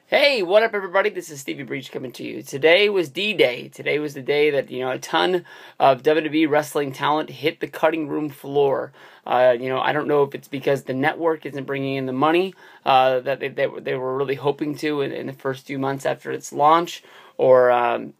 Hey, what up everybody? This is Stevie Breach coming to you. Today was D-Day. Today was the day that, a ton of WWE wrestling talent hit the cutting room floor. I don't know if it's because the network isn't bringing in the money that they were really hoping to in the first few months after its launch, or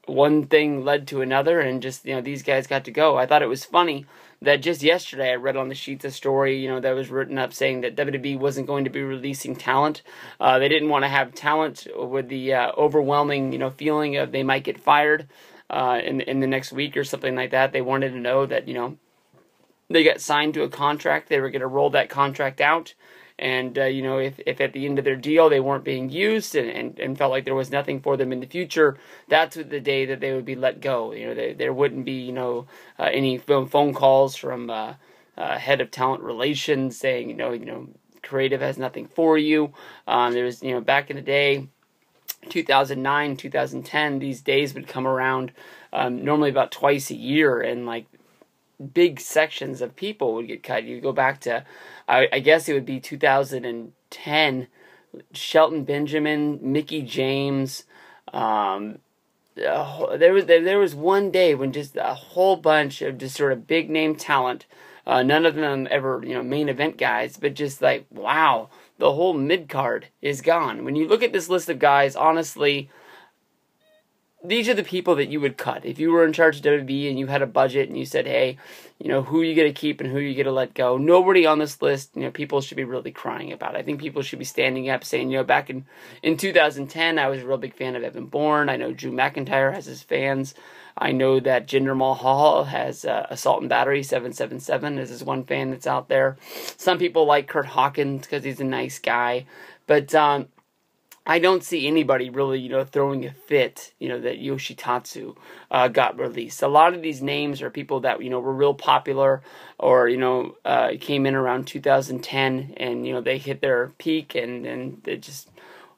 one thing led to another, and just, these guys got to go. I thought it was funny that just yesterday I read on the sheets a story, that was written up saying that WWE wasn't going to be releasing talent. They didn't want to have talent with the overwhelming, feeling of they might get fired in the next week or something like that. They wanted to know that, they got signed to a contract, they were going to roll that contract out. And, if at the end of their deal they weren't being used and felt like there was nothing for them in the future, that's the day that they would be let go. There wouldn't be, any phone calls from head of talent relations saying, creative has nothing for you. There was, back in the day, 2009, 2010, these days would come around normally about twice a year, and big sections of people would get cut. You go back to, I guess it would be 2010, Shelton Benjamin, Mickey James. There was one day when just a whole bunch of just sort of big name talent, none of them ever main event guys, but just wow, the whole mid card is gone. When you look at this list of guys, honestly, these are the people that you would cut. If you were in charge of WWE and you had a budget and you said, hey, who are you going to keep and who are you going to let go? Nobody on this list, people should be really crying about. I think people should be standing up saying, back in 2010, I was a real big fan of Evan Bourne. I know Drew McIntyre has his fans. I know that Jinder Mahal has Assault and Battery 777 as his one fan that's out there. Some people like Kurt Hawkins because he's a nice guy. But I don't see anybody really, throwing a fit, that Yoshitatsu got released. A lot of these names are people that, were real popular or, came in around 2010 and, they hit their peak and they just,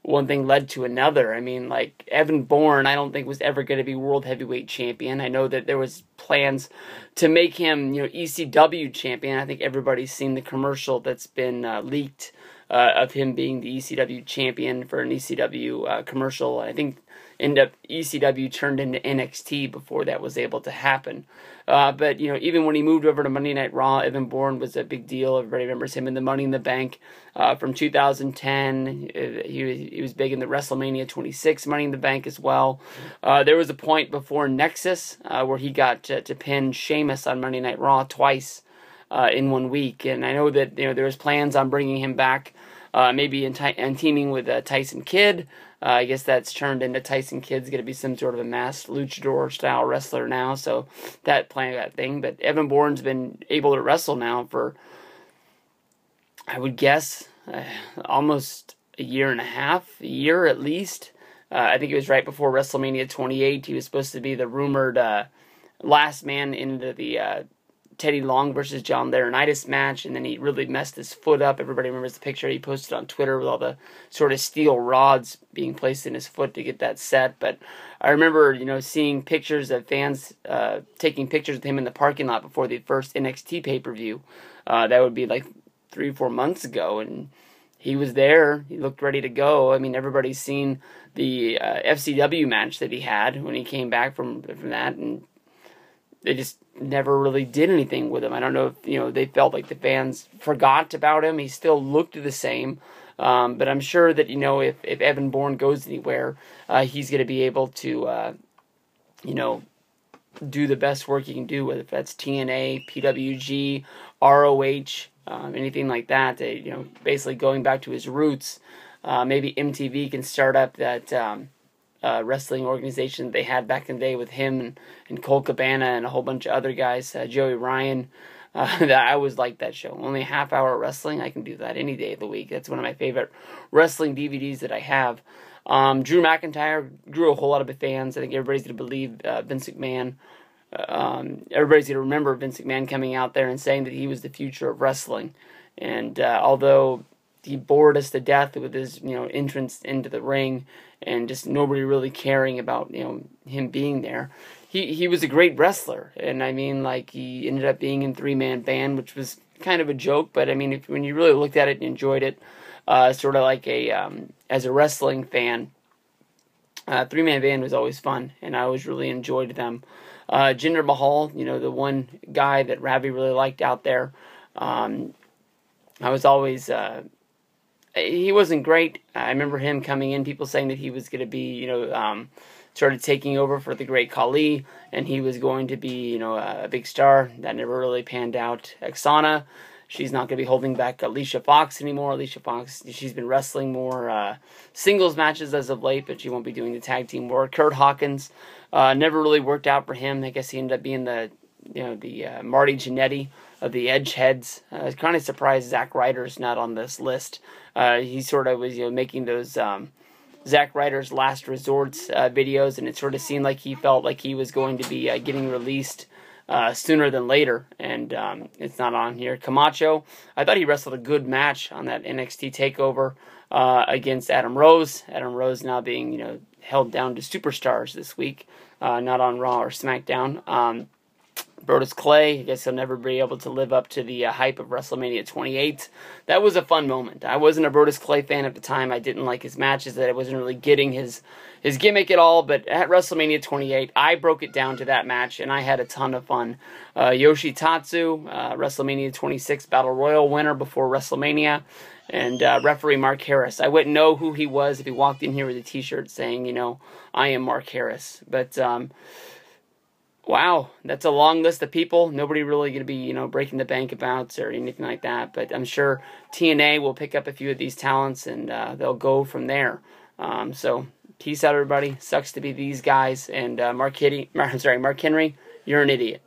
one thing led to another. I mean, Evan Bourne, I don't think was ever going to be World Heavyweight Champion. I know that there was plans to make him, ECW Champion. I think everybody's seen the commercial that's been leaked of him being the ECW champion for an ECW commercial. I think ECW turned into NXT before that was able to happen. But even when he moved over to Monday Night Raw, Evan Bourne was a big deal. Everybody remembers him in the Money in the Bank from 2010. He was big in the WrestleMania 26 Money in the Bank as well. There was a point before Nexus where he got to pin Sheamus on Monday Night Raw twice in 1 week, and I know that there was plans on bringing him back, maybe and teaming with Tyson Kidd. I guess that's turned into Tyson Kidd's going to be some sort of a masked luchador style wrestler now, so that thing. But Evan Bourne's been able to wrestle now for, I would guess, almost a year and a half, a year at least. I think it was right before WrestleMania 28. He was supposed to be the rumored last man into the Teddy Long versus John Laurinaitis match, and then he really messed his foot up. Everybody remembers the picture he posted on Twitter with all the sort of steel rods being placed in his foot to get that set. But I remember, seeing pictures of fans taking pictures of him in the parking lot before the first NXT pay-per-view. That would be 3 or 4 months ago, and he was there. He looked ready to go. I mean, everybody's seen the FCW match that he had when he came back from that, and they just never really did anything with him. I don't know if, they felt like the fans forgot about him. He still looked the same. But I'm sure that, if Evan Bourne goes anywhere, he's going to be able to, do the best work he can do, whether that's TNA, PWG, ROH, anything like that. Basically going back to his roots. Maybe MTV can start up that wrestling organization that they had back in the day with him and Cole Cabana and a whole bunch of other guys, Joey Ryan. I always liked that show. Only a half-hour wrestling, I can do that any day of the week. That's one of my favorite wrestling DVDs that I have. Drew McIntyre grew a whole lot of fans. I think everybody's going to believe Vince McMahon. Everybody's going to remember Vince McMahon coming out there and saying that he was the future of wrestling. And although he bored us to death with his, entrance into the ring and just nobody really caring about, him being there, he was a great wrestler. And I mean, he ended up being in 3-man band, which was kind of a joke, but I mean, when you really looked at it and enjoyed it, sort of like as a wrestling fan, three-man band was always fun, and I always really enjoyed them. Jinder Mahal, the one guy that Ravi really liked out there. I was always, he wasn't great. I remember him coming in, people saying that he was going to be, sort of taking over for the great Khali, and he was going to be, a big star. That never really panned out. Oksana, she's not going to be holding back Alicia Fox anymore. Alicia Fox, she's been wrestling more singles matches as of late, but she won't be doing the tag team work. Kurt Hawkins, never really worked out for him. I guess he ended up being the Marty Jannetty of the Edgeheads. I was kind of surprised Zack Ryder's not on this list. He sort of was, making those Zack Ryder's Last Resorts videos, and it sort of seemed like he felt like he was going to be getting released sooner than later, and it's not on here. Camacho, I thought he wrestled a good match on that NXT TakeOver against Adam Rose. Adam Rose now being, held down to Superstars this week, not on Raw or SmackDown. Brodus Clay, I guess he'll never be able to live up to the hype of WrestleMania 28. That was a fun moment. I wasn't a Brodus Clay fan at the time. I didn't like his matches, that I wasn't really getting his gimmick at all, but at WrestleMania 28, I broke it down to that match, and I had a ton of fun. Yoshitatsu, WrestleMania 26 Battle Royal winner before WrestleMania, and referee Mark Harris. I wouldn't know who he was if he walked in here with a t-shirt saying, I am Mark Harris. But, wow, that's a long list of people. Nobody really going to be, breaking the bank about or anything like that. But I'm sure TNA will pick up a few of these talents, and they'll go from there. So peace out, everybody. Sucks to be these guys. And Mark Henry, you're an idiot.